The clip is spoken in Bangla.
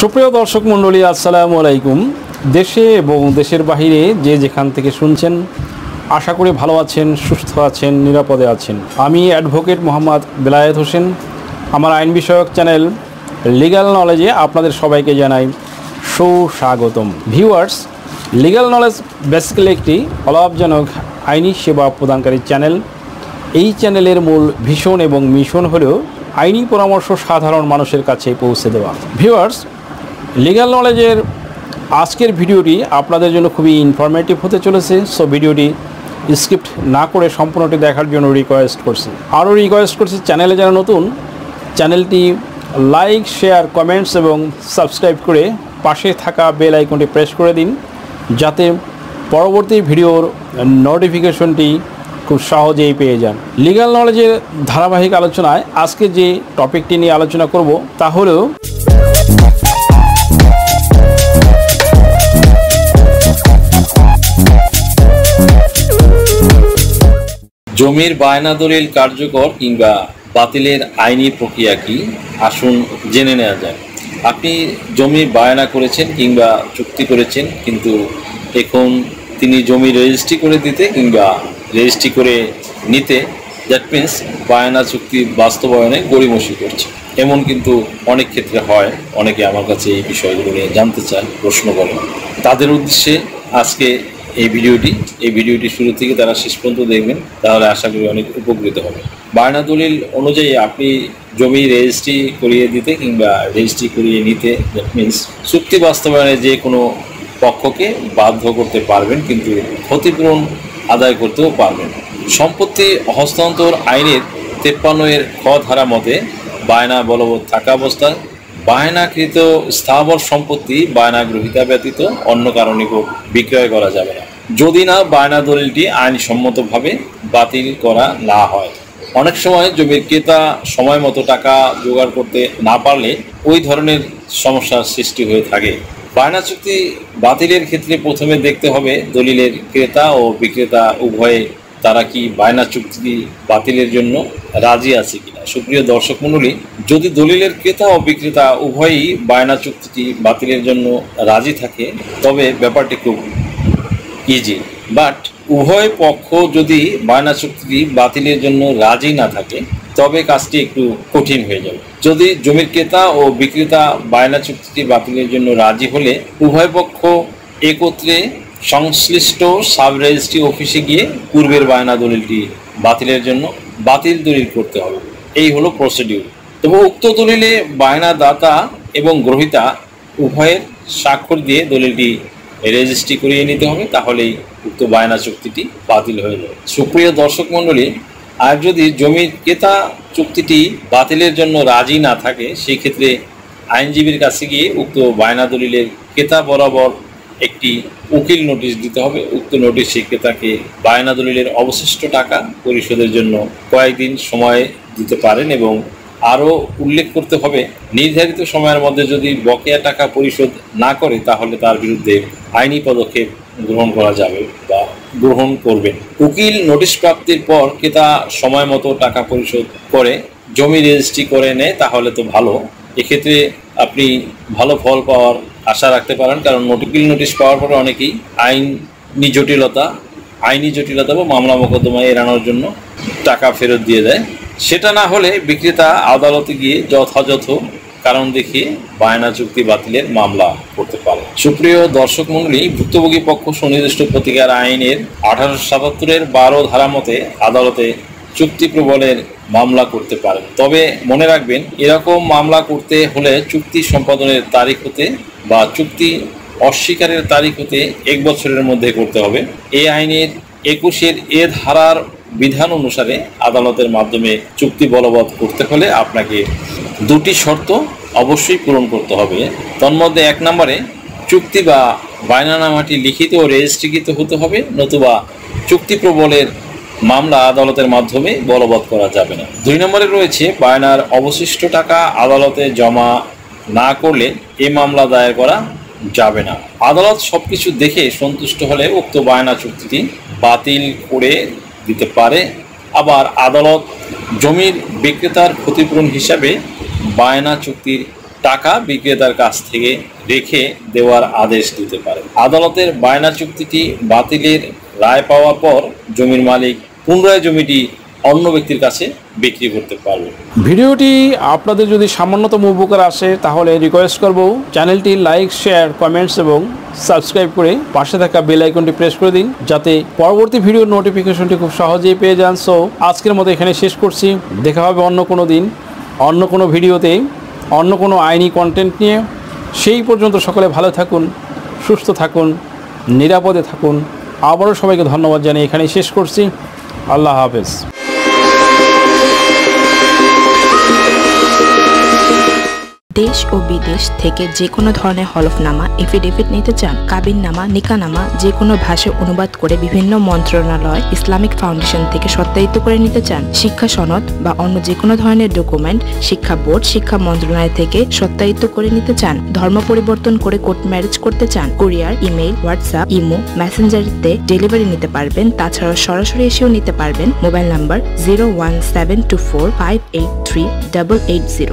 সুপ্রিয় দর্শক মণ্ডলী, আসসালামু আলাইকুম। দেশে এবং দেশের বাহিরে যে যেখান থেকে শুনছেন, আশা করি ভালো আছেন, সুস্থ আছেন, নিরাপদে আছেন। আমি অ্যাডভোকেট মোহাম্মদ বেলায়েত হোসেন। আমার আইন বিষয়ক চ্যানেল লিগ্যাল নলেজে আপনাদের সবাইকে জানাই সুস্বাগতম। ভিউয়ার্স, লিগ্যাল নলেজ বেসিক্যালি একটি অলাভজনক আইনি সেবা প্রদানকারী চ্যানেল। এই চ্যানেলের মূল ভিশন এবং মিশন হলো আইনি পরামর্শ সাধারণ মানুষের কাছে পৌঁছে দেওয়া। ভিউয়ার্স, লিগ্যাল নলেজের আজকের ভিডিওটি আপনাদের জন্য খুবই ইনফরমেটিভ হতে চলেছে। সো ভিডিওটি স্ক্রিপ্ট না করে সম্পূর্ণটি দেখার জন্য রিকোয়েস্ট করছি। আরও রিকোয়েস্ট করছি, চ্যানেলে যারা নতুন, চ্যানেলটি লাইক, শেয়ার, কমেন্টস এবং সাবস্ক্রাইব করে পাশে থাকা বেল আইকনটি প্রেস করে দিন, যাতে পরবর্তী ভিডিওর নোটিফিকেশনটি খুব সহজেই পেয়ে যান। লিগ্যাল নলেজের ধারাবাহিক আলোচনায় আজকে যে টপিকটি নিয়ে আলোচনা করব তা হলো জমির বায়না দলিল কার্যকর কিংবা বাতিলের আইনি প্রক্রিয়া কি, আসুন জেনে নেওয়া যায়। আপনি জমি বায়না করেছেন কিংবা চুক্তি করেছেন, কিন্তু এখন তিনি জমি রেজিস্ট্রি করে দিতে কিংবা রেজিস্ট্রি করে নিতে, দ্যাট মিন্স বায়না চুক্তি বাস্তবায়নে গড়িমসি করছে। এমন কিন্তু অনেক ক্ষেত্রে হয়। অনেকে আমার কাছে এই বিষয়গুলো নিয়ে জানতে চান, প্রশ্ন করেন। তাদের উদ্দেশ্যে আজকে এই ভিডিওটি শুরু থেকে তারা শেষ পর্যন্ত দেখবেন, তাহলে আশা করি অনেক উপকৃত হবে। বায়না দলিল অনুযায়ী আপনি জমি রেজিস্ট্রি করিয়ে দিতে কিংবা রেজিস্ট্রি করিয়ে নিতে, দ্যাট মিন্স চুক্তি বাস্তবায়নে যে কোনো পক্ষকে বাধ্য করতে পারবেন, কিন্তু ক্ষতিপূরণ আদায় করতেও পারবেন। সম্পত্তি হস্তান্তর আইনের 53 খ ধারা মতে বায়না বলবৎ থাকা অবস্থায় বায়নাকৃত স্থাবর সম্পত্তি বায়না গ্রহীতা ব্যতীত অন্য কারণে বিক্রয় করা যাবে না, যদি না বায়না দলিলটি আইনসম্মতভাবে বাতিল করা না হয়। অনেক সময় জমির ক্রেতা সময় মতো টাকা জোগাড় করতে না পারলে ওই ধরনের সমস্যার সৃষ্টি হয়ে থাকে। বায়না চুক্তি বাতিলের ক্ষেত্রে প্রথমে দেখতে হবে দলিলের ক্রেতা ও বিক্রেতা উভয়ে তারা কি বায়না চুক্তি বাতিলের জন্য রাজি আছে কিনা। সুপ্রিয় দর্শক মণ্ডলী, যদি দলিলের ক্রেতা ও বিক্রেতা উভয়ই বায়না চুক্তিটি বাতিলের জন্য রাজি থাকে, তবে ব্যাপারটি খুব ইজি। বাট উভয় পক্ষ যদি বায়না চুক্তিটি বাতিলের জন্য রাজি না থাকে, তবে কাজটি একটু কঠিন হয়ে যাবে। যদি জমির ক্রেতা ও বিক্রেতা বায়না চুক্তিটি বাতিলের জন্য রাজি হলে উভয় পক্ষ একত্রে সংশ্লিষ্ট সাব রেজিস্ট্রি অফিসে গিয়ে পূর্বের বায়না দলিলটি বাতিলের জন্য বাতিল দলিল করতে হবে। এই হলো প্রসিডিউর। তবে উক্ত দলিলে বায়না দাতা এবং গ্রহীতা উভয়ের স্বাক্ষর দিয়ে দলিলটি রেজিস্ট্রি করিয়ে নিতে হবে, তাহলেই উক্ত বায়না চুক্তিটি বাতিল হয়ে যাবে। সুপ্রিয় দর্শক মণ্ডলী, আর যদি জমির ক্রেতা চুক্তিটি বাতিলের জন্য রাজি না থাকে, সেই ক্ষেত্রে আইনজীবীর কাছে গিয়ে উক্ত বায়না দলিলের ক্রেতা বরাবর একটি উকিল নোটিশ দিতে হবে। উক্ত নোটিশে ক্রেতাকে বায়না দলিলের অবশিষ্ট টাকা পরিশোধের জন্য কয়েকদিন সময় দিতে পারেন এবং আরও উল্লেখ করতে হবে নির্ধারিত সময়ের মধ্যে যদি বকেয়া টাকা পরিশোধ না করে, তাহলে তার বিরুদ্ধে আইনি পদক্ষেপ গ্রহণ করা যাবে বা গ্রহণ করবেন। উকিল নোটিশ প্রাপ্তির পর ক্রেতা সময় মতো টাকা পরিশোধ করে জমি রেজিস্ট্রি করে নেয়, তাহলে তো ভালো। এক্ষেত্রে আপনি ভালো ফল পাওয়ার আশা রাখতে পারেন, কারণ উকিল নোটিশ পাওয়ার পরে অনেকেই আইনি জটিলতা বা মামলা মোকদ্দমা এড়ানোর জন্য টাকা ফেরত দিয়ে দেয়। সেটা না হলে বিক্রেতা আদালতে গিয়ে যথাযথ কারণ দেখিয়ে বায়না চুক্তি বাতিলের মামলা করতে পারে। সুপ্রিয় দর্শক মণ্ডলী, ভুক্তভোগী পক্ষ সুনির্দিষ্ট প্রতিকার আইনের 1877 12 ধারা মতে আদালতে চুক্তি প্রবলের মামলা করতে পারেন। তবে মনে রাখবেন, এরকম মামলা করতে হলে চুক্তি সম্পাদনের তারিখ হতে বা চুক্তি অস্বীকারের তারিখ হতে 1 বছরের মধ্যে করতে হবে। এই আইনের 21 এ ধারার বিধান অনুসারে আদালতের মাধ্যমে চুক্তি বলবৎ করতে হলে আপনাকে 2টি শর্ত অবশ্যই পূরণ করতে হবে। তন্মধ্যে 1 নম্বরে চুক্তি বা বায়নানামাটি লিখিত ও রেজিস্ট্রিকৃত হতে হবে, নতুবা চুক্তি প্রবলের মামলা আদালতের মাধ্যমে বলবৎ করা যাবে না। 2 নম্বরে রয়েছে বায়নার অবশিষ্ট টাকা আদালতে জমা না করলে এই মামলা দায়ের করা যাবে না। আদালত সবকিছু দেখে সন্তুষ্ট হলে উক্ত বায়না চুক্তিটি বাতিল করে দিতে পারে। আবার আদালত জমির বিক্রেতার ক্ষতিপূরণ হিসাবে বায়না চুক্তির টাকা বিক্রেতার কাছ থেকে রেখে দেওয়ার আদেশ দিতে পারে। আদালতের বায়না চুক্তিটি বাতিলের রায় পাওয়ার পর জমির মালিক পুনরায় জমিটি অন্য ব্যক্তির কাছে বিক্রি করতে পারবে। ভিডিওটি আপনাদের যদি সামান্যতম উপকার আসে তাহলে রিকোয়েস্ট করব চ্যানেলটি লাইক, শেয়ার, কমেন্টস এবং সাবস্ক্রাইব করে পাশে থাকা বেল আইকনটি প্রেস করে দিন, যাতে পরবর্তী ভিডিওর নোটিফিকেশনটি খুব সহজেই পেয়ে যান। সো আজকের মতো এখানে শেষ করছি। দেখা হবে অন্য কোনো দিন, অন্য কোনো ভিডিওতে, অন্য কোনো আইনি কন্টেন্ট নিয়ে। সেই পর্যন্ত সকলে ভালো থাকুন, সুস্থ থাকুন, নিরাপদে থাকুন। আবারও সবাইকে ধন্যবাদ জানিয়ে এখানেই শেষ করছি। আল্লাহ হাফেজ। দেশ ও বিদেশ থেকে যে কোনো ধরনের হলফনামা, এফিডেভিট নিতে চান, কাবিননামা, নিকানামা যে কোনো ভাষায় অনুবাদ করে বিভিন্ন মন্ত্রণালয়, ইসলামিক ফাউন্ডেশন থেকে সত্যায়িত করে নিতে চান, শিক্ষা সনদ বা অন্য যে কোনো ধরনের ডকুমেন্ট শিক্ষা বোর্ড, শিক্ষা মন্ত্রণালয় থেকে সত্যায়িত করে নিতে চান, ধর্ম পরিবর্তন করে কোর্ট ম্যারেজ করতে চান, কুরিয়ার, ইমেইল, হোয়াটসঅ্যাপ, ইমো, মেসেঞ্জারিতে ডেলিভারি নিতে পারবেন। তাছাড়াও সরাসরি এসেও নিতে পারবেন। Mobile number 01724583880।